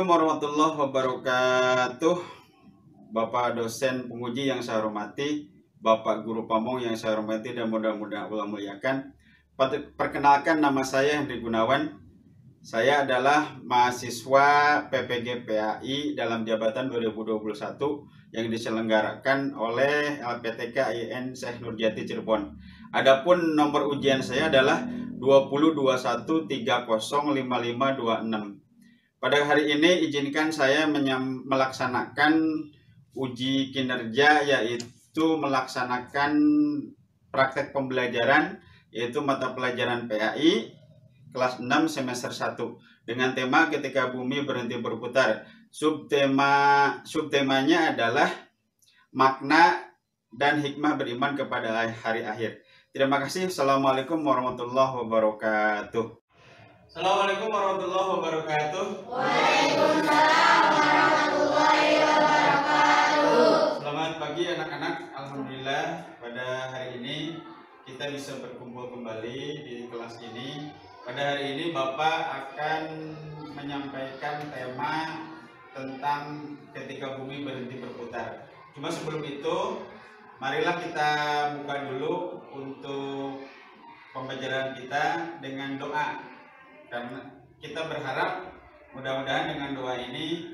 Assalamualaikum warahmatullahi wabarakatuh. Bapak dosen penguji yang saya hormati, Bapak guru pamong yang saya hormati dan mudah-mudahan Allah muliakan. Perkenalkan, nama saya Hendri Gunawan. Saya adalah mahasiswa PPG PAI dalam jabatan 2021 yang diselenggarakan oleh LPTK IAIN Syekh Nurjati Cirebon. Adapun nomor ujian saya adalah 2021305526. Pada hari ini izinkan saya melaksanakan uji kinerja, yaitu melaksanakan praktek pembelajaran, yaitu mata pelajaran PAI kelas 6 semester 1 dengan tema ketika bumi berhenti berputar. Subtemanya adalah makna dan hikmah beriman kepada hari akhir. Terima kasih. Assalamualaikum warahmatullahi wabarakatuh. Assalamualaikum warahmatullahi wabarakatuh. Waalaikumsalam warahmatullahi wabarakatuh. Selamat pagi anak-anak. Alhamdulillah pada hari ini kita bisa berkumpul kembali di kelas ini. Pada hari ini Bapak akan menyampaikan tema tentang ketika bumi berhenti berputar. Cuma sebelum itu, marilah kita buka dulu untuk pembelajaran kita dengan doa. Karena kita berharap mudah-mudahan dengan doa ini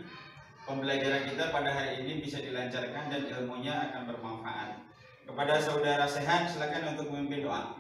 pembelajaran kita pada hari ini bisa dilancarkan dan ilmunya akan bermanfaat. Kepada saudara Sehan, silakan untuk memimpin doa.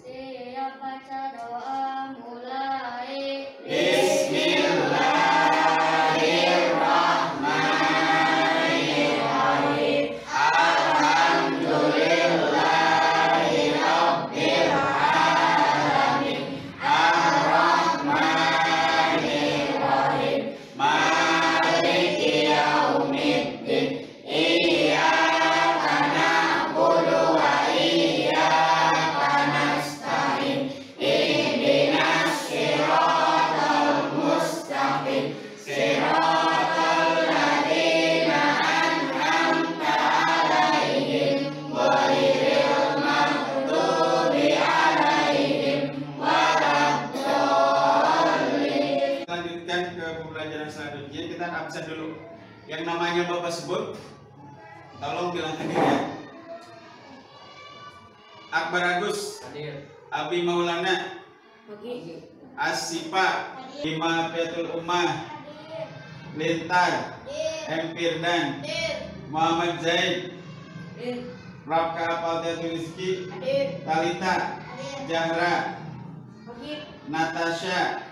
Siap baca doa mulai. Bismillahirrahmanirrahim. Alhamdulillahirabbil alamin. Ar-Rahmanirrahim. Maliki yaumiddin. Iyyaka na'budu wa iyyaka nasta'in. Ihdinas siratal mustaqim. Siratal ladzina an'amta 'alaihim ghairil maghdubi 'alaihim waladdallin. Lanjutkan ke pembelajaran selanjutnya, kita absen dulu. Yang namanya Bapak sebut, tolong bilang hadir ya. Akbar Agus, Hadir. Abi Maulana, Asifa, Imafiatul Ummah, Lintar, M. Firdan, Muhammad Zaid, Raka Fatihatul Rizki, Talita, Jahra, Natasha,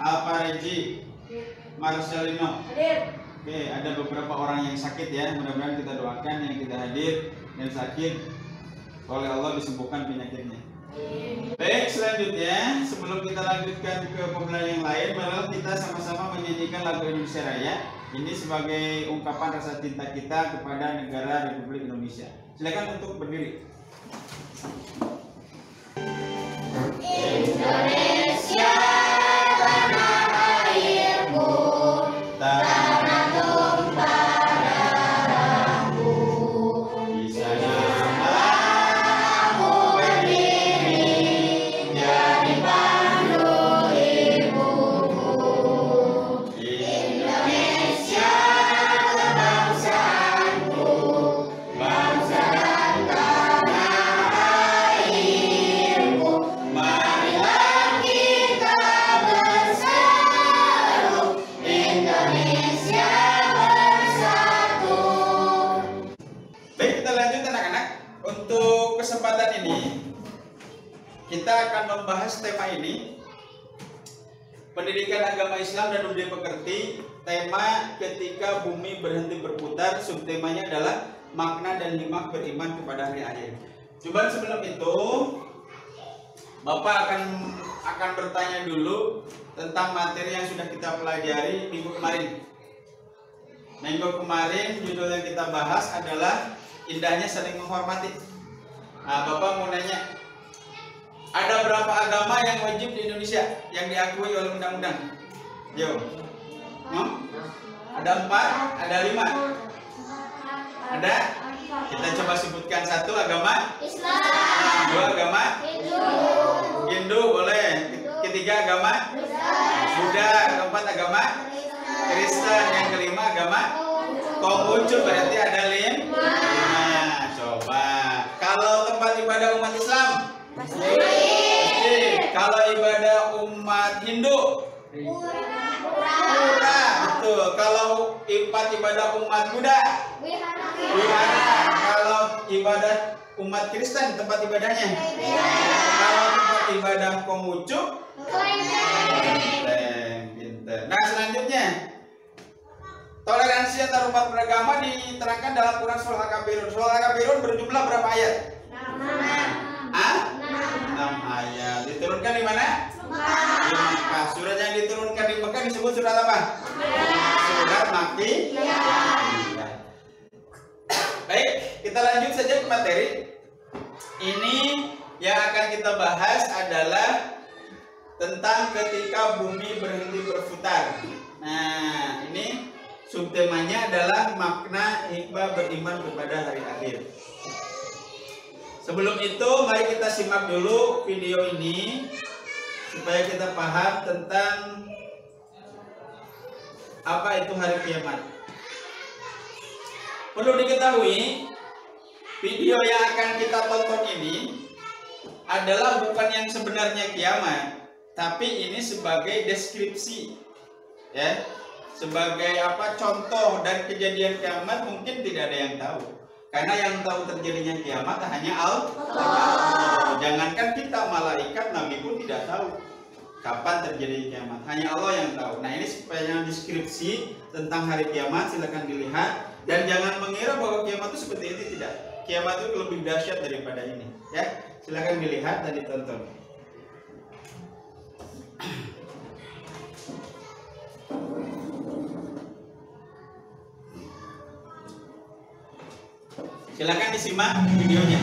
Alfareji, Marcelino. Oke, ada beberapa orang yang sakit ya. Mudah-mudahan kita doakan yang tidak hadir dan sakit oleh Allah disembuhkan penyakitnya. Baik, selanjutnya sebelum kita lanjutkan ke pembelajaran yang lain, marilah kita sama-sama menyanyikan lagu Indonesia Raya. Ini sebagai ungkapan rasa cinta kita kepada negara Republik Indonesia. Silakan untuk berdiri. Indonesia tanah airku, tanah tumpah darahku. Di sanamu berdiri, Jadi pandu ibuku. Indonesia kebangsaanku, bangsa dan tanah airku. Marilah kita berseru, Indonesia bersatu. Baik, kita lanjut anak-anak. Untuk kesempatan ini kita akan membahas tema ini, pendidikan agama Islam dan budaya pekerti. Tema ketika bumi berhenti berputar. Subtemanya adalah makna dan hikmah beriman kepada hari akhir. Coba sebelum itu Bapak akan bertanya dulu tentang materi yang sudah kita pelajari minggu kemarin. Minggu kemarin judul yang kita bahas adalah indahnya saling menghormati. Nah, Bapak mau nanya, ada berapa agama yang wajib di Indonesia yang diakui oleh undang-undang? Yo, ada 4, ada 5, ada? Kita coba sebutkan. 1 agama Islam, 2 agama Hindu, Hindu, boleh. Ketiga agama Buddha, keempat agama beragama? Konghucu berarti ada 5. Coba. Kalau tempat ibadah umat Islam? Kalau ibadah umat Hindu? Pura. Betul. Kalau tempat ibadah umat Buddha? Wihara. Kalau ibadah umat Kristen tempat ibadahnya? Kalau tempat ibadah Konghucu? Nah, selanjutnya toleransi antar umat beragama diterangkan dalam Quran surah Al-Kafirun. Surah Al-Kafirun berjumlah berapa ayat? 6 ayat. Diturunkan di mana? Di Mekah. Surat yang diturunkan di Mekah disebut surat apa? Surat Makkiyah. Baik, kita lanjut saja ke materi. Ini yang akan kita bahas adalah tentang ketika bumi berhenti berputar. Nah, ini subtemanya adalah makna hikmah beriman kepada hari akhir. Sebelum itu, mari kita simak dulu video ini supaya kita paham tentang apa itu hari kiamat. Perlu diketahui, video yang akan kita tonton ini adalah bukan yang sebenarnya kiamat, tapi ini sebagai deskripsi, ya, sebagai apa contoh dan kejadian kiamat mungkin tidak ada yang tahu, karena yang tahu terjadinya kiamat hanya Allah. Jangankan kita, malaikat, nabi pun tidak tahu kapan terjadi kiamat, hanya Allah yang tahu. Nah, ini supaya deskripsi tentang hari kiamat, silakan dilihat dan jangan mengira bahwa kiamat itu seperti itu, tidak. Kiamat itu lebih dahsyat daripada ini, ya. Silakan dilihat dan ditonton. Silakan disimak videonya.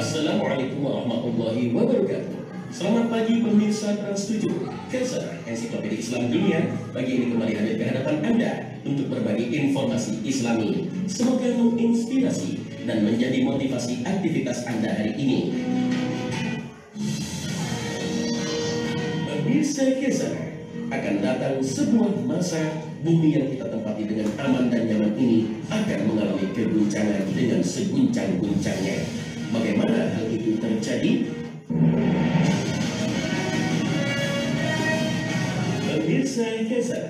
Assalamualaikum warahmatullahi wabarakatuh. Selamat pagi pemirsa Trans 7, Kaisar Ensiklopedia Islam Dunia. Pagi ini kembali hadir ke hadapan Anda untuk berbagi informasi Islami. Semoga menginspirasi dan menjadi motivasi aktivitas Anda hari ini. Pemirsa Kaisar, akan datang sebuah masa bumi yang kita tempati dengan aman dan nyaman ini akan mengalami keguncangan dengan seguncang-guncangnya. Bagaimana hal itu terjadi? Pemirsa Kaisar,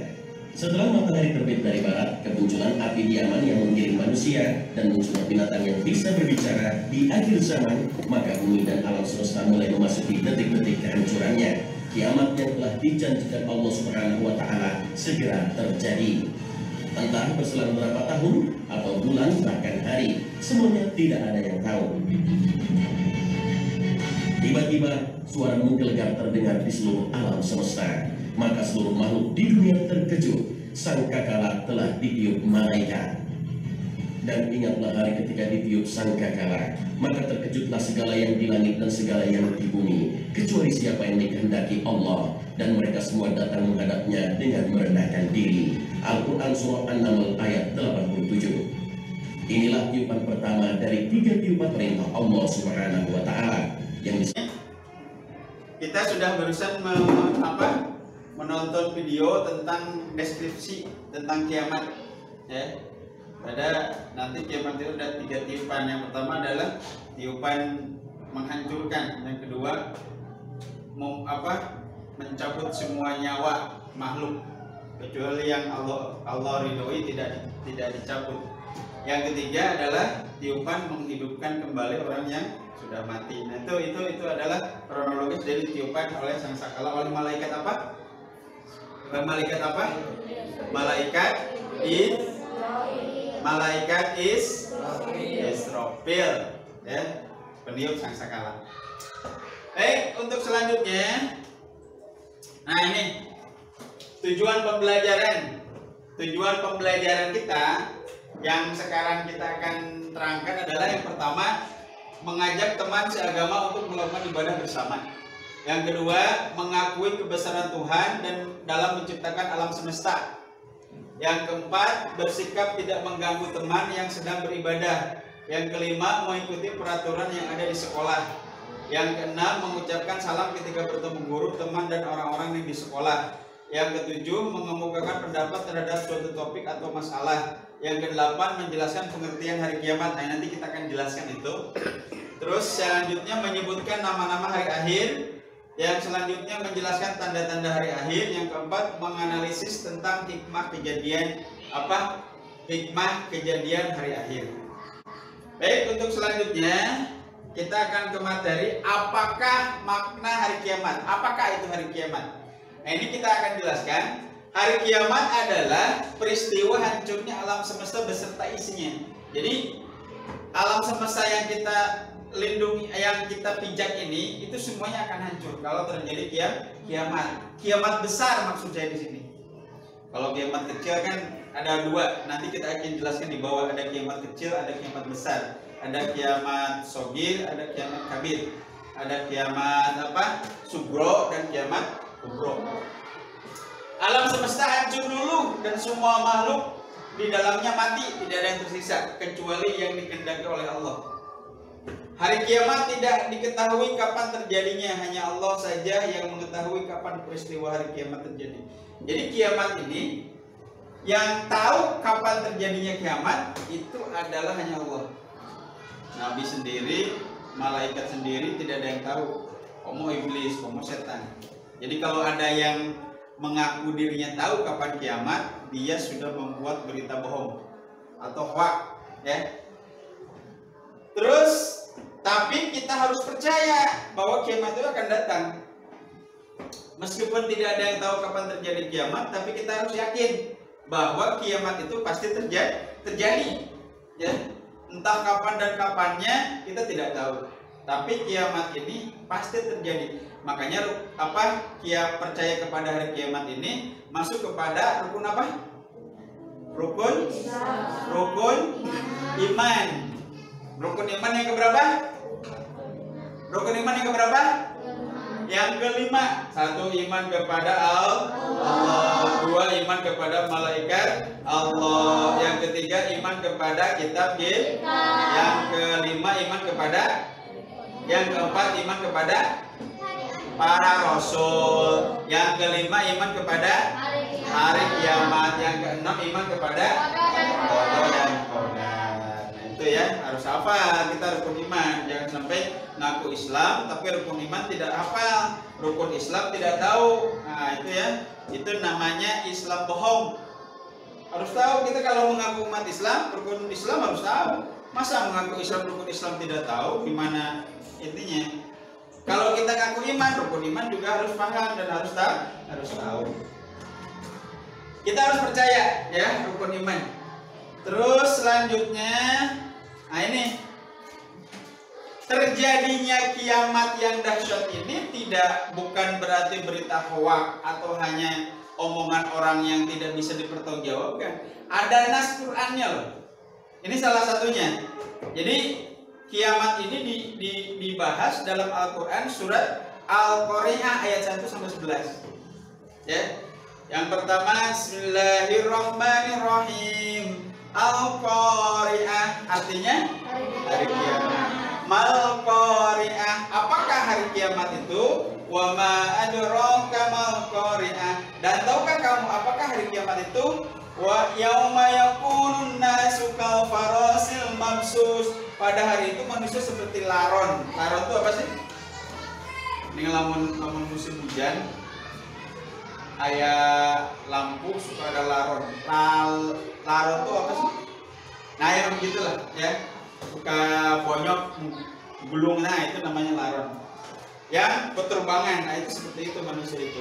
setelah matahari terbit dari barat, kemunculan api di Yaman yang menggiring manusia dan munculnya binatang yang bisa berbicara di akhir zaman, maka bumi dan alam semesta mulai memasuki detik-detik kehancurannya. Kiamat yang telah dijanjikan Allah Subhanahu wa Ta'ala segera terjadi. Entah berselang berapa tahun atau bulan bahkan hari, semuanya tidak ada yang tahu. Tiba-tiba suara menggelegar terdengar di seluruh alam semesta. Maka seluruh makhluk di dunia terkejut. Sangkakala telah ditiup malaikat. Dan ingatlah hari ketika ditiup sangkakala, maka terkejutlah segala yang di langit dan segala yang di bumi, kecuali siapa yang dikehendaki Allah, dan mereka semua datang menghadapnya dengan merendahkan diri. Al-Quran Surah An-Naml ayat 87. Inilah tiupan pertama dari 3 tiupan perintah Allah Subhanahu wa Ta'ala yang kita sudah barusan menonton video tentang deskripsi tentang kiamat, ya. Pada nanti kiamat itu ada 3 tiupan. Yang pertama adalah tiupan menghancurkan, yang kedua mencabut semua nyawa makhluk kecuali yang Allah ridhoi tidak dicabut. Yang ketiga adalah tiupan menghidupkan kembali orang yang sudah mati. Nah, itu adalah kronologis dari tiupan oleh sangkakala oleh malaikat apa? Malaikat apa? Malaikat Israfil, ya, peniup sangkakala. Baik, untuk selanjutnya, nah ini tujuan pembelajaran kita yang sekarang kita akan terangkan adalah yang pertama, mengajak teman seagama untuk melakukan ibadah bersama. Yang kedua, mengakui kebesaran Tuhan dan dalam menciptakan alam semesta. Yang keempat, bersikap tidak mengganggu teman yang sedang beribadah. Yang kelima, mengikuti peraturan yang ada di sekolah. Yang keenam, mengucapkan salam ketika bertemu guru, teman, dan orang-orang yang di sekolah. Yang ketujuh, mengemukakan pendapat terhadap suatu topik atau masalah. Yang kedelapan, menjelaskan pengertian hari kiamat. Nah, nanti kita akan jelaskan itu. Terus selanjutnya menyebutkan nama-nama hari akhir. Yang selanjutnya menjelaskan tanda-tanda hari akhir. Yang keempat, menganalisis tentang hikmah kejadian hari akhir. Baik, untuk selanjutnya kita akan ke materi apakah makna hari kiamat. Apakah itu hari kiamat? Nah, ini kita akan jelaskan. Hari kiamat adalah peristiwa hancurnya alam semesta beserta isinya. Jadi alam semesta yang kita lindungi, yang kita pijak ini, itu semuanya akan hancur kalau terjadi kiamat. Kiamat besar maksud saya di sini. Kalau kiamat kecil kan ada dua. Nanti kita akan jelaskan di bawah, ada kiamat kecil, ada kiamat besar. Ada kiamat sogir, ada kiamat kabir. Ada kiamat sugro dan kiamat kubro. Alam semesta hancur dulu dan semua makhluk di dalamnya mati, tidak ada yang tersisa kecuali yang dikehendaki oleh Allah. Hari kiamat tidak diketahui kapan terjadinya, hanya Allah saja yang mengetahui kapan peristiwa hari kiamat terjadi. Jadi kiamat ini yang tahu kapan terjadinya kiamat itu adalah hanya Allah. Nabi sendiri, malaikat sendiri tidak ada yang tahu. Komo iblis, komo setan. Jadi kalau ada yang mengaku dirinya tahu kapan kiamat, dia sudah membuat berita bohong atau hoax, ya. Terus, tapi kita harus percaya bahwa kiamat itu akan datang. Meskipun tidak ada yang tahu kapan terjadi kiamat, tapi kita harus yakin bahwa kiamat itu pasti terjadi, ya. Entah kapan dan kapannya kita tidak tahu. Tapi kiamat ini pasti terjadi. Makanya percaya kepada hari kiamat ini masuk kepada rukun apa? Rukun iman. Rukun iman yang keberapa? Rukun iman yang keberapa? Yang kelima. Satu, iman kepada Allah. Dua, iman kepada malaikat Allah. Yang ketiga, iman kepada kitab. Yang kelima, iman kepada. Yang keempat, iman kepada para rasul. Yang kelima, iman kepada hari kiamat. Yang keenam, iman kepada qada dan qadar. Nah, itu ya, harus hafal. Kita rukun iman. Jangan sampai ngaku Islam tapi rukun iman tidak hafal, rukun Islam tidak tahu. Nah, itu ya. Itu namanya Islam bohong. Harus tahu kita kalau mengaku umat Islam, rukun Islam harus tahu. Masa mengaku Islam, rukun Islam tidak tahu? Gimana intinya? Kalau kita ngaku iman, rukun iman juga harus paham dan harus tahu. Kita harus percaya ya rukun iman. Terus selanjutnya, nah ini terjadinya kiamat yang dahsyat ini bukan berarti berita hoak atau hanya omongan orang yang tidak bisa dipertanggungjawabkan. Ada nas Qur'annya loh. Ini salah satunya. Jadi kiamat ini dibahas dalam Al-Quran surat Al-Qari'ah ayat 1 sampai 11. Ya. Yang pertama, Bismillahirrahmanirrahim. Al-Qari'ah artinya hari kiamat. Mal Qari'ah, apakah hari kiamat itu? Wa ma adraka mal Qari'ah, dan tahukah kamu apakah hari kiamat itu? Wa yauma yakunun nasu kal farasil mabsus, pada hari itu manusia seperti laron. Laron itu apa sih? Ini lamun musim hujan, kayak lampu suka ada laron. Laron itu apa sih? Nah, yang begitulah ya. Suka bonyok gulung, nah itu namanya laron. Yang berterbangan, nah itu seperti itu manusia itu.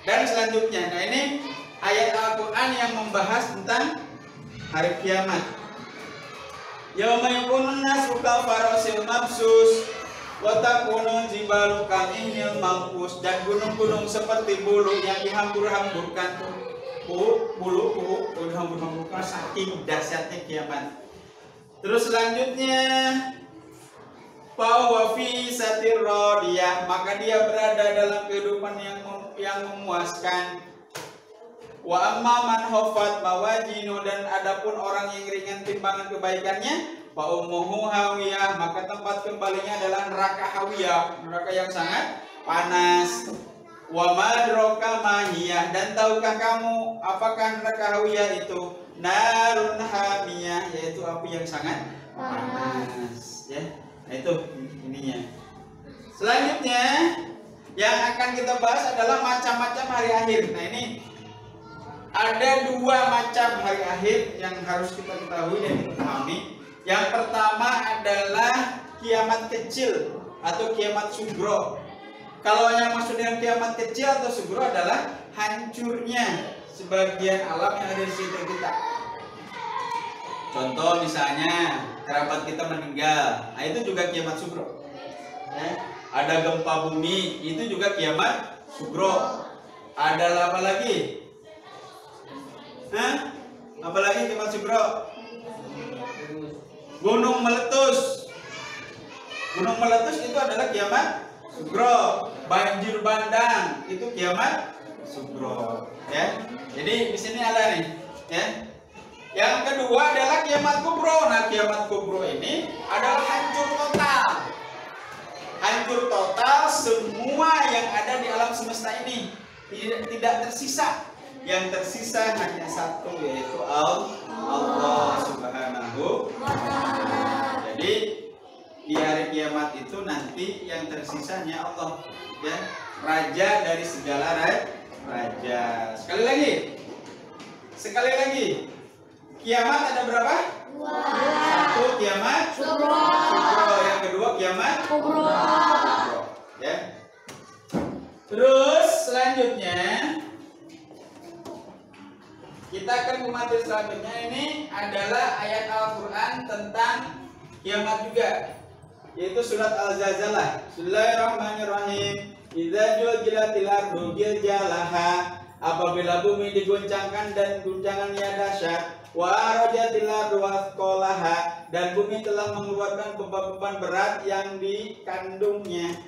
Dan selanjutnya, nah ini ayat Al-Quran yang membahas tentang hari kiamat. Yauma yakunun nasu kal farasil mabsus wa takunu jibalu kal ihnil manfus, dan gunung-gunung seperti bulu yang dihambur-hamburkan tuh. Bulu dihambur-hamburkan, saking dahsyatnya kiamat. Terus selanjutnya, bahwa fi satir radiyah, maka dia berada dalam kehidupan yang memuaskan. Wa amma man hafat mawajinu, dan adapun orang yang ringan timbangan kebaikannya, fa ummuhu hawiyah, maka tempat kembalinya adalah neraka hawiyah, neraka yang sangat panas. Wa madroka mahiyah, dan tahukah kamu apakah neraka hawiyah itu? Narun hamiyah, yaitu api yang sangat panas, ya. Nah itu ininya. Selanjutnya yang akan kita bahas adalah macam-macam hari akhir. Nah ini ada dua macam hari akhir yang harus kita ketahui dan kita pahami. Yang pertama adalah kiamat kecil atau kiamat sugro. Kalau yang maksud dengan kiamat kecil atau sugro adalah hancurnya sebagian alam yang ada di sekitar kita. Contoh misalnya kerabat kita meninggal, nah itu juga kiamat sugro. Ada gempa bumi, itu juga kiamat sugro. Ada apa lagi? Apa lagi kiamat sugro? Gunung meletus. Gunung meletus itu adalah kiamat sugro. Banjir bandang itu kiamat sugro, ya. Jadi di sini ada nih, ya. Yang kedua adalah kiamat kubro. Nah, kiamat kubro ini adalah hancur total. Hancur total semua yang ada di alam semesta ini, tidak tersisa. Yang tersisa hanya satu, yaitu Allah Subhanahu wa Ta'ala. Jadi di hari kiamat itu nanti yang tersisa hanya Allah, ya, raja dari segala raja. Sekali lagi, kiamat ada berapa? Satu kiamat sugro. Yang kedua kiamat kubro, ya. Terus selanjutnya kita akan ke materi selanjutnya. Ini adalah ayat Al-Quran tentang kiamat juga, yaitu surat Al-Zalzalah. Bismillahirrahmanirrahim. Idza juljilatil ardu jiljalaha, apabila bumi diguncangkan dan guncangannya dahsyat. Wa arajatil ardu wathqalaha, dan bumi telah mengeluarkan beban-beban berat yang dikandungnya.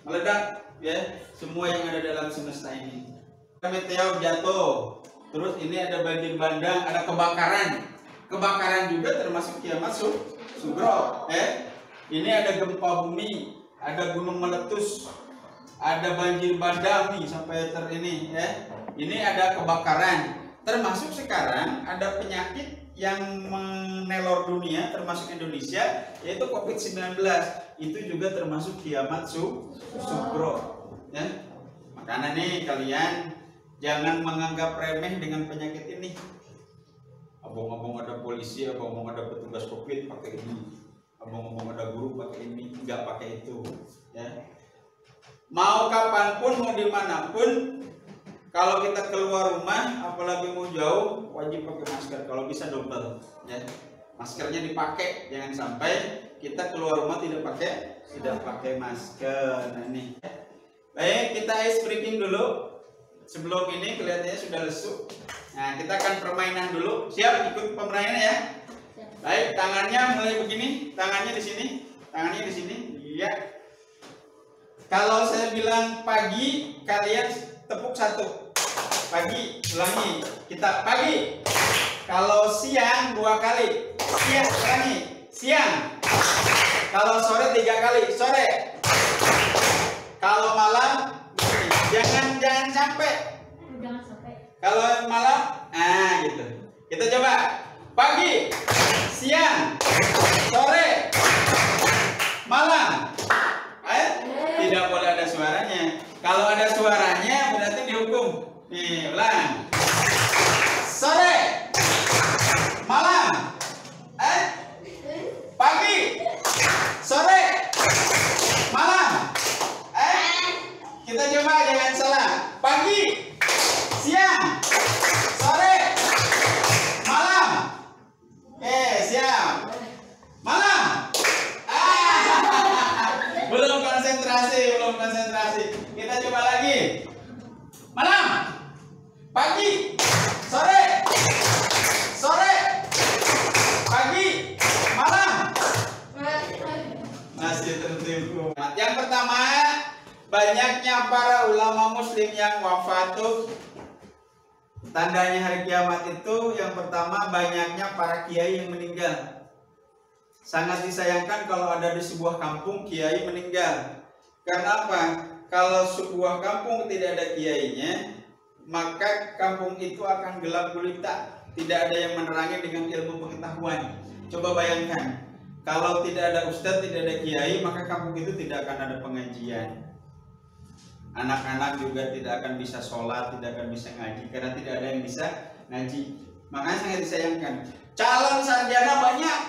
Meledak, ya, semua yang ada dalam semesta ini. Meteor jatuh. Terus ini ada banjir bandang, ada kebakaran. Kebakaran juga termasuk kiamat sugro. Ini ada gempa bumi, ada gunung meletus, ada banjir bandang nih sampai ini, ya. Ini ada kebakaran. Termasuk sekarang ada penyakit yang menelor dunia, termasuk Indonesia, yaitu COVID-19. Itu juga termasuk kiamat sugro, ya. Makanya nih kalian jangan menganggap remeh dengan penyakit ini. Abang-abang ada polisi, abang-abang ada petugas COVID pakai ini, abang-abang ada guru pakai ini, nggak pakai itu, ya. Mau kapanpun, mau dimanapun, kalau kita keluar rumah, apalagi mau jauh, wajib pakai masker. Kalau bisa double, ya. Maskernya dipakai, jangan sampai kita keluar rumah tidak pakai masker. Nah ini. Baik, kita ice breaking dulu. Sebelum ini kelihatannya sudah lesu. Nah, kita akan permainan dulu. Siap ikut permainan ya? Baik, tangannya mulai begini. Tangannya di sini. Tangannya di sini. Iya. Kalau saya bilang pagi, kalian tepuk satu. Pagi, ulangi. Kita pagi. Kalau siang 2 kali. Siang, ulangi. Siang. Kalau sore 3 kali. Sore. Kalau malam, jangan sampai. Kalau malam, gitu. Kita coba. Pagi, siang, sore, malam. Tidak boleh ada suaranya. Kalau ada suaranya berarti dihukum. Nih, ulang. Sore, malam, pagi, sore, malam. Kita coba jangan salah. Pagi, siang, sore, malam. Siap. Malam. Belum konsentrasi. Kita coba lagi. Malam. Pagi, sore, pagi, malam. Masih tertipu. Yang pertama, banyaknya para ulama muslim yang wafat. Tandanya hari kiamat itu yang pertama banyaknya para kiai yang meninggal. Sangat disayangkan kalau ada di sebuah kampung kiai meninggal. Karena apa? Kalau sebuah kampung tidak ada kiainya, maka kampung itu akan gelap gulita. Tidak ada yang menerangi dengan ilmu pengetahuan. Coba bayangkan, kalau tidak ada ustadz, tidak ada kiai, maka kampung itu tidak akan ada pengajian. Anak-anak juga tidak akan bisa sholat, tidak akan bisa ngaji, karena tidak ada yang bisa ngaji. Makanya sangat disayangkan. Calon sarjana banyak.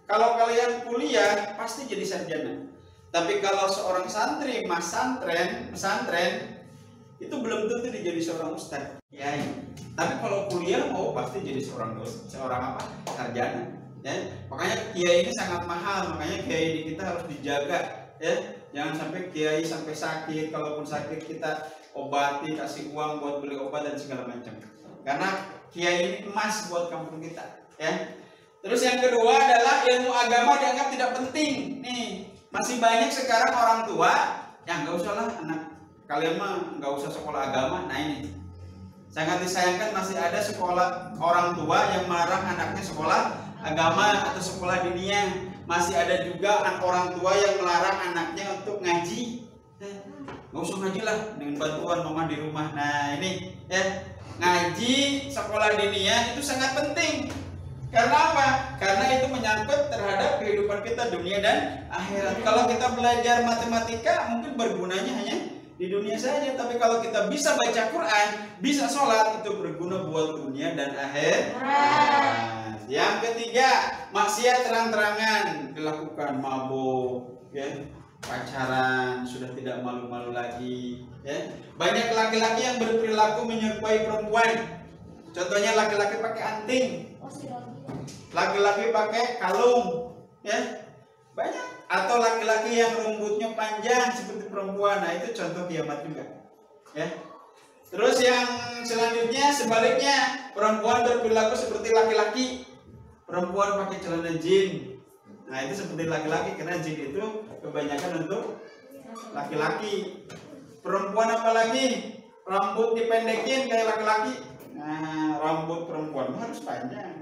Kalau kalian kuliah pasti jadi sarjana. Tapi kalau seorang santri, pesantren itu belum tentu dia jadi seorang ustadz, kiai. Tapi kalau kuliah mau pasti jadi seorang apa? Sarjana. Ya. Makanya kiai ini sangat mahal. Makanya kiai di kita harus dijaga. Ya. Jangan sampai kiai sampai sakit. Kalaupun sakit kita obati, kasih uang buat beli obat dan segala macam. Karena kiai ini emas buat kampung kita. Ya. Terus yang kedua adalah ilmu agama dianggap tidak penting. Nih, masih banyak sekarang orang tua yang nggak usah lah anak kalian mah nggak usah sekolah agama. Nah ini sangat disayangkan masih ada sekolah orang tua yang melarang anaknya sekolah agama atau sekolah dinia. Masih ada juga orang tua yang melarang anaknya untuk ngaji. Nggak usah ngaji lah dengan bantuan mama di rumah. Nah ini ya, ngaji sekolah dinia itu sangat penting. Karena apa? Karena itu menyangkut terhadap kehidupan kita dunia dan akhirat. Kalau kita belajar matematika mungkin bergunanya hanya di dunia saja. Tapi kalau kita bisa baca Quran, bisa sholat, itu berguna buat dunia dan akhirat. Yang ketiga, maksiat terang-terangan dilakukan, mabuk, ya, pacaran, sudah tidak malu-malu lagi. Ya. Banyak laki-laki yang berperilaku menyerupai perempuan. Contohnya laki-laki pakai anting. Laki-laki pakai kalung, ya banyak. Atau laki-laki yang rambutnya panjang seperti perempuan. Nah itu contoh kiamat juga, ya. Terus yang selanjutnya sebaliknya, perempuan berperilaku seperti laki-laki. Perempuan pakai celana jin. Nah itu seperti laki-laki karena jin itu kebanyakan untuk laki-laki. Perempuan apalagi rambut dipendekin kayak laki-laki. Nah rambut perempuan harus panjang.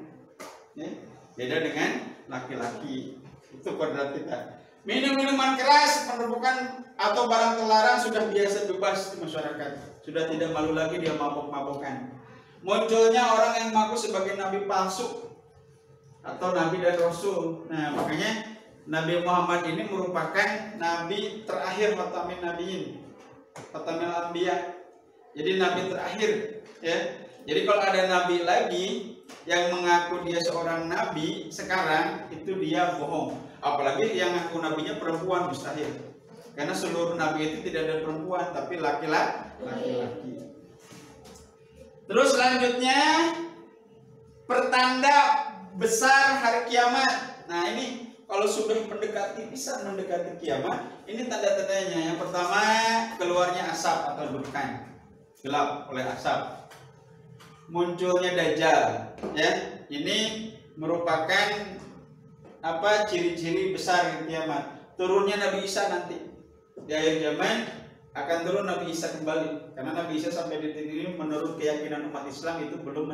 Ya, beda dengan laki-laki. Itu kodrat kita. Minum minuman keras, perebukan atau barang terlarang sudah biasa bebas di masyarakat. Sudah tidak malu lagi dia mabok-mabokan. Munculnya orang yang mengaku sebagai nabi palsu atau nabi dan rasul. Nah makanya Nabi Muhammad ini merupakan nabi terakhir, khatamin nabiin, khatamil anbiya. Jadi nabi terakhir, ya. Jadi kalau ada nabi lagi yang mengaku dia seorang nabi sekarang, itu dia bohong. Apalagi yang ngaku nabinya perempuan, mustahil. Karena seluruh nabi itu tidak ada perempuan, tapi laki-laki. Terus selanjutnya pertanda besar hari kiamat. Nah ini kalau sudah mendekati kiamat, ini tanda-tandanya. Yang pertama, keluarnya asap atau dukhan, gelap oleh asap. Munculnya Dajjal, ya. Ini merupakan apa? Ciri-ciri besar kiamat. Turunnya Nabi Isa nanti. Di akhir zaman akan turun Nabi Isa kembali. Karena Nabi Isa sampai detik ini menurut keyakinan umat Islam itu belum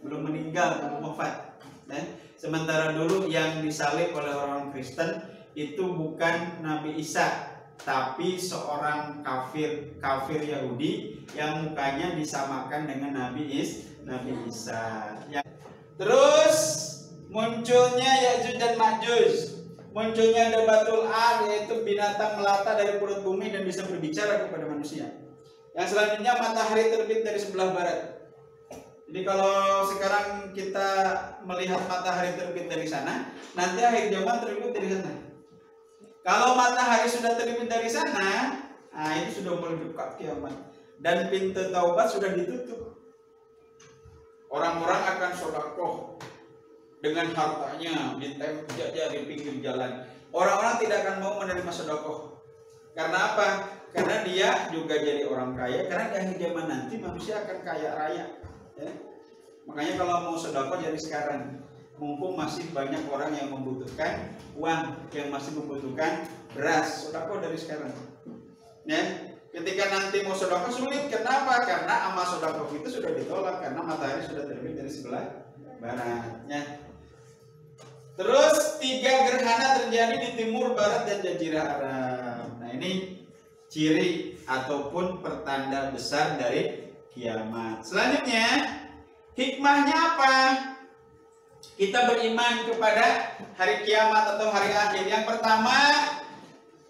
meninggal, belum wafat. Ya. Sementara dulu yang disalib oleh orang Kristen itu bukan Nabi Isa, tapi seorang kafir Yahudi yang mukanya disamakan dengan Nabi Isa. Ya. Terus munculnya Ya'juj dan Ma'juj. Munculnya Dabatul Ar, yaitu binatang melata dari perut bumi dan bisa berbicara kepada manusia. Yang selanjutnya matahari terbit dari sebelah barat. Jadi kalau sekarang kita melihat matahari terbit dari sana, nanti akhir zaman terbit dari sana. Kalau matahari sudah terbit dari sana, nah itu sudah mulai dekat kiamat. Dan pintu taubat sudah ditutup. Orang-orang akan sedekah dengan hartanya, ditempel di pinggir jalan. Orang-orang tidak akan mau menerima sedekah. Karena apa? Karena dia juga jadi orang kaya. Karena di akhir zaman nanti manusia akan kaya raya. Ya? Makanya kalau mau sedekah dari sekarang, mumpung masih banyak orang yang membutuhkan uang, yang masih membutuhkan beras, sedekah dari sekarang. Ya? Ketika nanti mau sedekah sulit, kenapa? Karena amal sedekah itu sudah ditolak karena matahari sudah terbit dari sebelah barat. Ya. Terus 3 gerhana terjadi di timur, barat, dan jazirah Arab. Nah ini ciri ataupun pertanda besar dari kiamat. Selanjutnya, hikmahnya apa? Kita beriman kepada hari kiamat atau hari akhir. Yang pertama,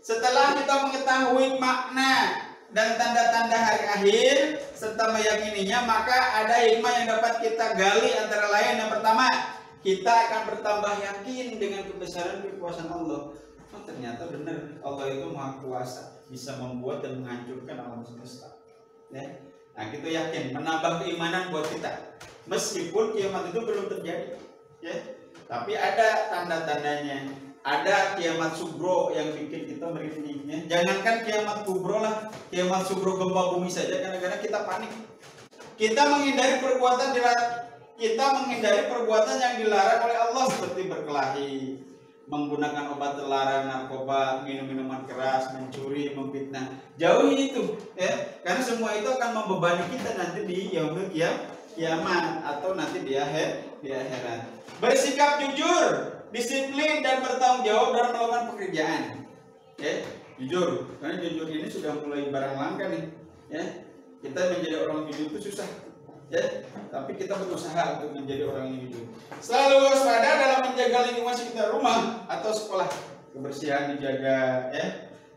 setelah kita mengetahui makna dan tanda-tanda hari akhir serta meyakininya, maka ada hikmah yang dapat kita gali, antara lain yang pertama, kita akan bertambah yakin dengan kebesaran kekuasaan Allah. Oh, ternyata benar Allah itu Maha Kuasa, bisa membuat dan menghancurkan alam semesta. Ya. Nah, kita yakin, menambah keimanan buat kita. Meskipun kiamat itu belum terjadi, ya. Tapi ada tanda-tandanya. Ada kiamat sugro yang bikin kita merinding, ya. Jangankan kiamat kubro lah, kiamat sugro gempa bumi saja kadang-kadang kita panik. Kita menghindari perbuatan yang dilarang oleh Allah, seperti berkelahi, menggunakan obat terlarang, narkoba, minum minuman keras, mencuri, memfitnah. Jauhi itu, ya, karena semua itu akan membebani kita nanti di yaumul kiamat atau nanti di akhirat. Bersikap jujur, disiplin, dan bertanggung jawab dalam melakukan pekerjaan. Ya, jujur, karena jujur ini sudah mulai barang langka nih. Ya, kita menjadi orang jujur itu susah. Ya, tapi kita berusaha untuk menjadi orang yang jujur. Selalu waspada dalam menjaga lingkungan sekitar rumah atau sekolah. Kebersihan dijaga, ya.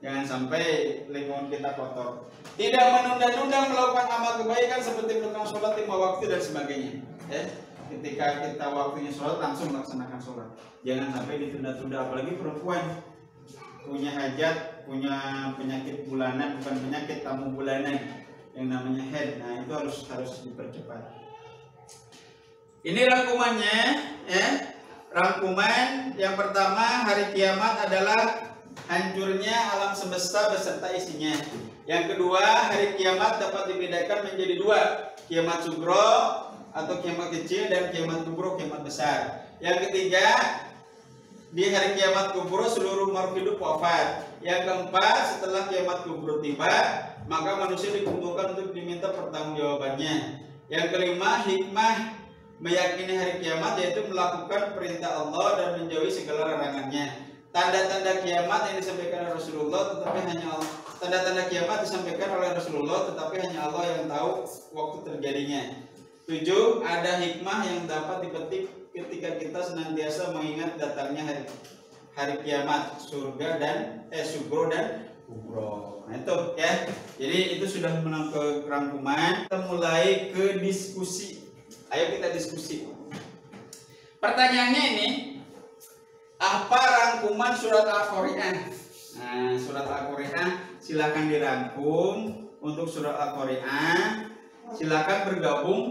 Jangan sampai lingkungan kita kotor. Tidak menunda-nunda melakukan amal kebaikan seperti melakukan sholat 5 waktu dan sebagainya. Ya. Ketika kita waktunya sholat, langsung melaksanakan sholat. Jangan sampai ditunda-tunda, apalagi perempuan punya hajat, punya penyakit bulanan, bukan penyakit, tamu bulanan yang namanya head. Nah, itu harus dipercepat. Ini rangkumannya, ya. Rangkuman yang pertama, hari kiamat adalah hancurnya alam semesta beserta isinya. Yang kedua, hari kiamat dapat dibedakan menjadi 2, kiamat sugro atau kiamat kecil dan kiamat kubro, kiamat besar. Yang ketiga, di hari kiamat kubro seluruh makhluk hidup wafat. Yang keempat, setelah kiamat kubro tiba, maka manusia dikumpulkan untuk diminta pertanggungjawabannya. Yang kelima, hikmah meyakini hari kiamat yaitu melakukan perintah Allah dan menjauhi segala larangannya. Tanda-tanda kiamat yang disampaikan oleh Rasulullah, tetapi hanya Allah. Tanda-tanda kiamat disampaikan oleh Rasulullah, tetapi hanya Allah yang tahu waktu terjadinya. 7, ada hikmah yang dapat dipetik ketika kita senantiasa mengingat datangnya hari kiamat, surga dan sugro dan kubro. Nah itu, ya. Jadi itu sudah menangkap rangkuman. Kita mulai ke diskusi. Ayo kita diskusi. Pertanyaannya ini, apa rangkuman surat Al-Qari'ah? Nah, surat Al-Qari'ah silakan dirangkum. Untuk surat Al-Qari'ah silakan bergabung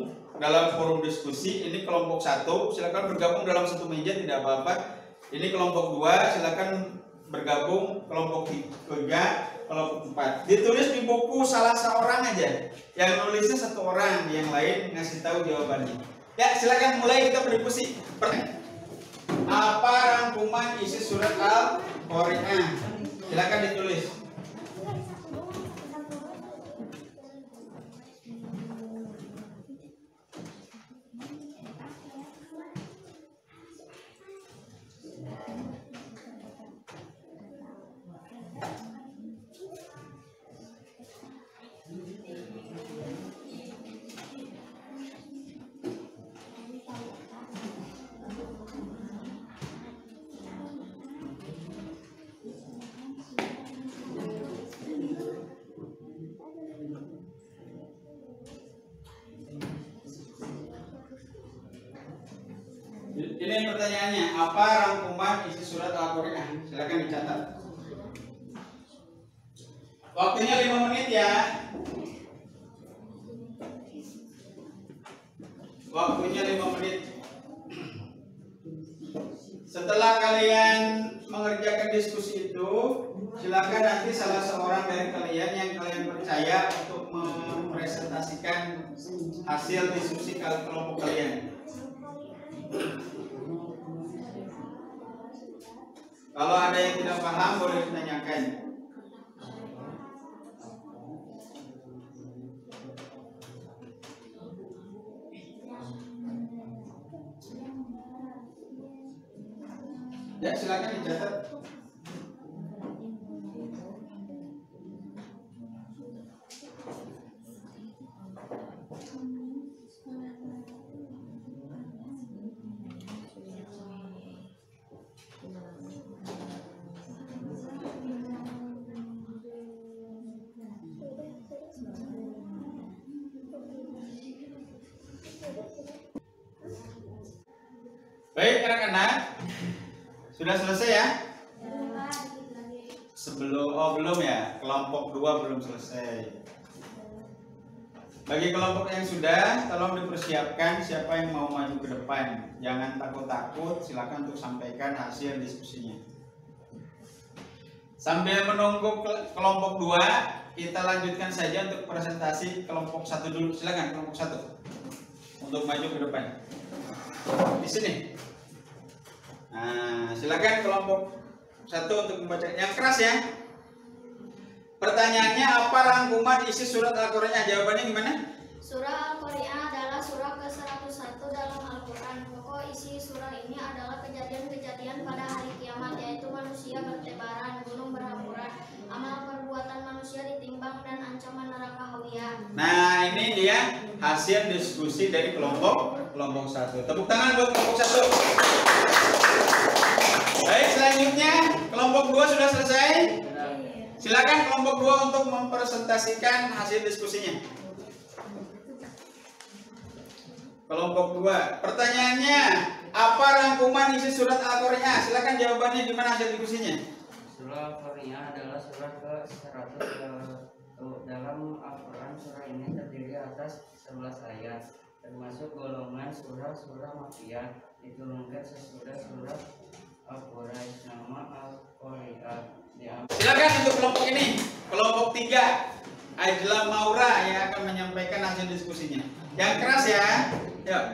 dalam forum diskusi. Ini kelompok 1, silakan bergabung dalam satu meja, tidak apa-apa. Ini kelompok 2, silakan bergabung kelompok 3, kelompok 4. Ditulis di buku salah seorang aja. Yang nulisnya 1 orang, yang lain ngasih tahu jawabannya. Ya, silakan mulai, kita berdiskusi. Apa rangkuman isi surat Al-Qari'ah? Silakan ditulis. Ini pertanyaannya, apa rangkuman isi surat Al-Qari'ah? Silakan dicatat. Waktunya 5 menit ya. Waktunya 5 menit. Setelah kalian mengerjakan diskusi itu, silakan nanti salah seorang dari kalian yang kalian percaya untuk mempresentasikan hasil diskusi kelompok kalian. Kalau ada yang tidak paham boleh ditanyakan. Ya, silakan dicatat. Baik anak-anak, sudah selesai ya? Belum ya, kelompok 2 belum selesai. Bagi kelompok yang sudah, tolong dipersiapkan siapa yang mau maju ke depan. Jangan takut-takut, silakan untuk sampaikan hasil diskusinya. Sambil menunggu kelompok 2, kita lanjutkan saja untuk presentasi kelompok 1 dulu. Silakan kelompok 1 untuk maju ke depan. Di sini. Nah, silakan kelompok 1 untuk membaca yang keras ya. Pertanyaannya, apa rangkuman isi surat Al-Qur'an? Jawabannya gimana? Surah Al-Qari'ah adalah surah ke-101 dalam Al-Quran. Pokok isi surah ini adalah kejadian-kejadian pada hari kiamat, yaitu manusia bertebaran, gunung berhamburan, amal perbuatan manusia ditimbang, dan ancaman neraka hawiyah. Nah, ini dia hasil diskusi dari kelompok 1. Tepuk tangan buat kelompok 1. Baik, selanjutnya kelompok 2 sudah selesai. Silakan kelompok 2 untuk mempresentasikan hasil diskusinya. Kelompok 2. Pertanyaannya, apa rangkuman isi surat Al-Qari'ah? Silakan jawabannya gimana hasil diskusinya. Surah Al-Qari'ah adalah surah ke-100 dalam Al-Quran. Surah ini terdiri atas 11 ayat, termasuk golongan surah-surah Makkiyah, diturunkan sesudah surah Al-Quraish. Nama Al-Qari'ah. Silakan untuk kelompok ini, kelompok 3, Ajla Maura yang akan menyampaikan hasil diskusinya. Yang keras ya. Yuk.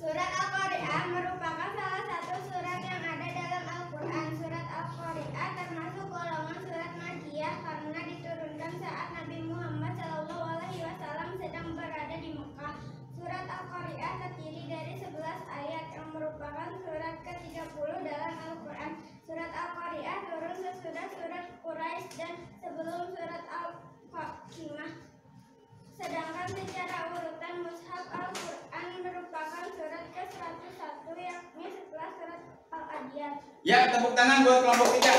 Surat Al-Qari'ah merupakan salah satu surat yang ada dalam Al-Quran. Surat Al-Qari'ah termasuk golongan surat Makkiyah karena diturunkan saat Nabi Muhammad SAW sedang berada di Mekah. Surat Al-Qari'ah terdiri dari 11 ayat yang merupakan surat ke-30 dalam Al-Quran. Surat Al-Qari'ah turun sesudah surat Quraisy dan sebelum surat Al-Qamah. Sedangkan secara urutan mushaf Al-Quran merupakan surat ke-101, yakni setelah surat Al-Adiyat. Ya, tepuk tangan buat kelompok 3.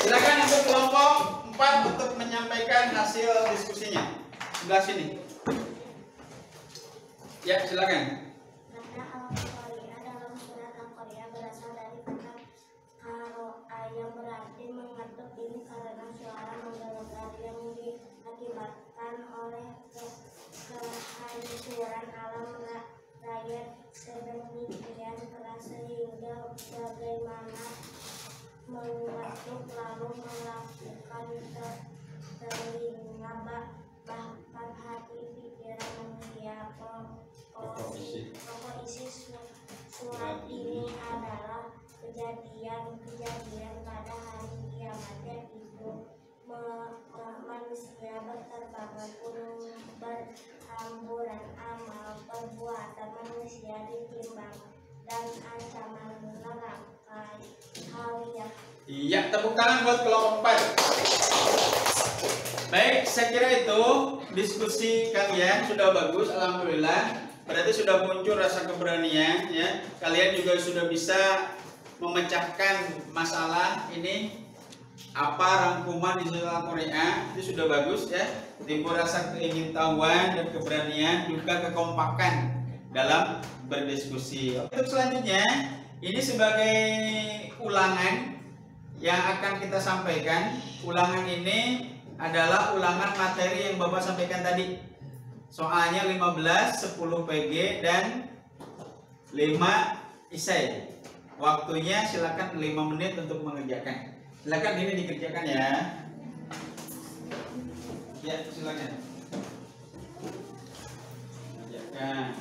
Silakan untuk kelompok 4 untuk menyampaikan hasil diskusinya. Sebelah sini. Ya, silakan. Makna Al-Qari'ah dalam surat Al-Qari'ah berasal dari kata qaro'a yang berarti mengetuk. Ini karena suara menggelegar yang diakibatkan oleh kehancuran alam raya sedemikian keras sehingga bagaimana mengetuk lalu melakukan telinga bahkan hati pikiran manusia. Pokok isi surat ini adalah kejadian-kejadian pada hari kiamat, yaitu manusia berterbangan, gunung berhamburan, amal perbuatan manusia ditimbang, dan ancaman neraka hawiyah. Iya, tepuk tangan buat kelompok 4. Baik, saya kira itu diskusi kalian sudah bagus, alhamdulillah. Berarti sudah muncul rasa keberanian ya. Kalian juga sudah bisa memecahkan masalah ini, apa rangkuman di surat Al-Qari'ah. Itu sudah bagus ya. Timbul rasa keingintahuan dan keberanian, juga kekompakan dalam berdiskusi. Untuk selanjutnya, ini sebagai ulangan yang akan kita sampaikan. Ulangan ini adalah ulangan materi yang Bapak sampaikan tadi. Soalnya 15, 10 PG dan 5 isai. Waktunya silakan 5 menit untuk mengerjakan. Silakan ini dikerjakan ya. Ya, silakan. Kerjakan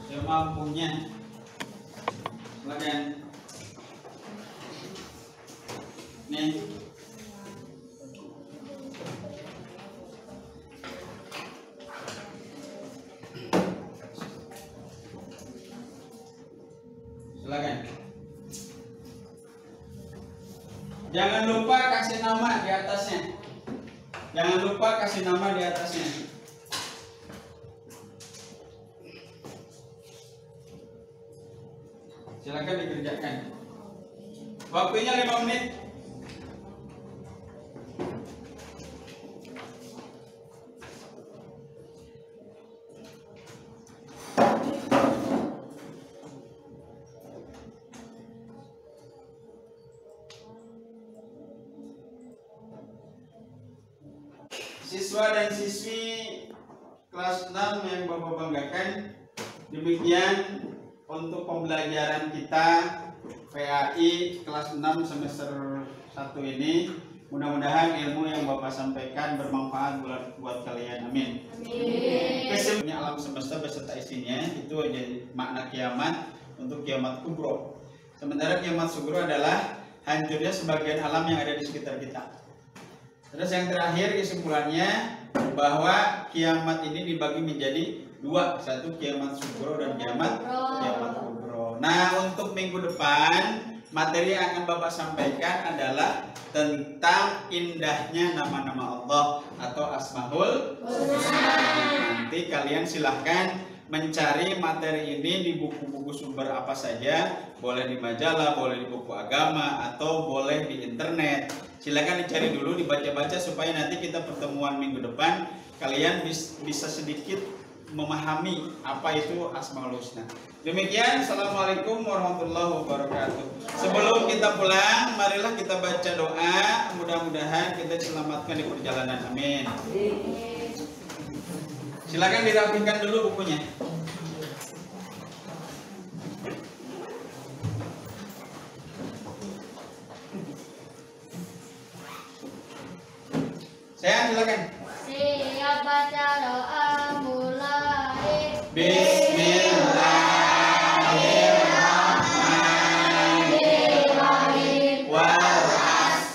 semampunya. Silakan. Nih. Silakan. Jangan lupa kasih nama di atasnya. Jangan lupa kasih nama di atasnya. Silakan dikerjakan. Waktunya 5 menit. Siswa dan siswi kelas 6 yang Bapak banggakan, demikian untuk pembelajaran kita PAI kelas 6 semester 1 ini. Mudah-mudahan ilmu yang Bapak sampaikan bermanfaat buat kalian. Amin. Kesimpulannya alam semesta beserta isinya itu jadi makna kiamat untuk kiamat kubro. Sementara kiamat sugro adalah hancurnya sebagian alam yang ada di sekitar kita. Terus yang terakhir kesimpulannya bahwa kiamat ini dibagi menjadi 2, satu kiamat sugro dan kiamat kubro. Nah, untuk minggu depan materi yang akan Bapak sampaikan adalah tentang indahnya nama-nama Allah atau Asmaul Husna. Nanti kalian silahkan mencari materi ini di buku-buku sumber apa saja, boleh di majalah, boleh di buku agama, atau boleh di internet. Silakan dicari dulu, dibaca-baca supaya nanti kita pertemuan minggu depan kalian bisa sedikit memahami apa itu Asmaul Husna. Demikian, assalamualaikum warahmatullahi wabarakatuh. Sebelum kita pulang, marilah kita baca doa. Mudah-mudahan kita diselamatkan di perjalanan. Amin. Silakan dirapikan dulu bukunya. Saya silakan. Siap baca doa mulai. Bismillahirrahmanirrahim. Wal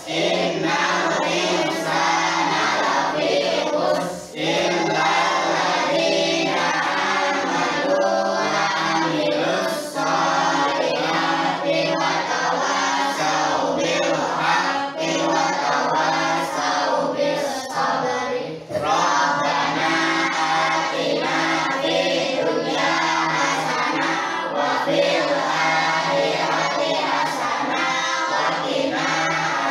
innal insana lafi khusr illa alladziina amanu wa amilus shalihati wa tawasaw bil haqqi wa tawasaw bis sabri. Rabbana atina fid dunya hasanah wa fil akhirati hasanah wa qina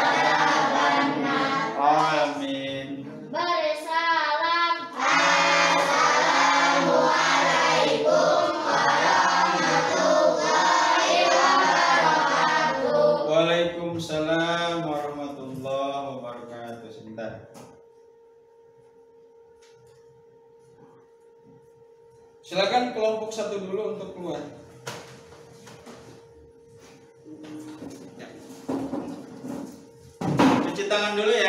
adzabannar. Amin. Bersalam. Assalamualaikum warahmatullahi wabarakatuh. Waalaikumsalam warahmatullahi wabarakatuh. Sebentar. Silakan kelompok 1 dulu untuk keluar. Ya. Cuci tangan dulu ya.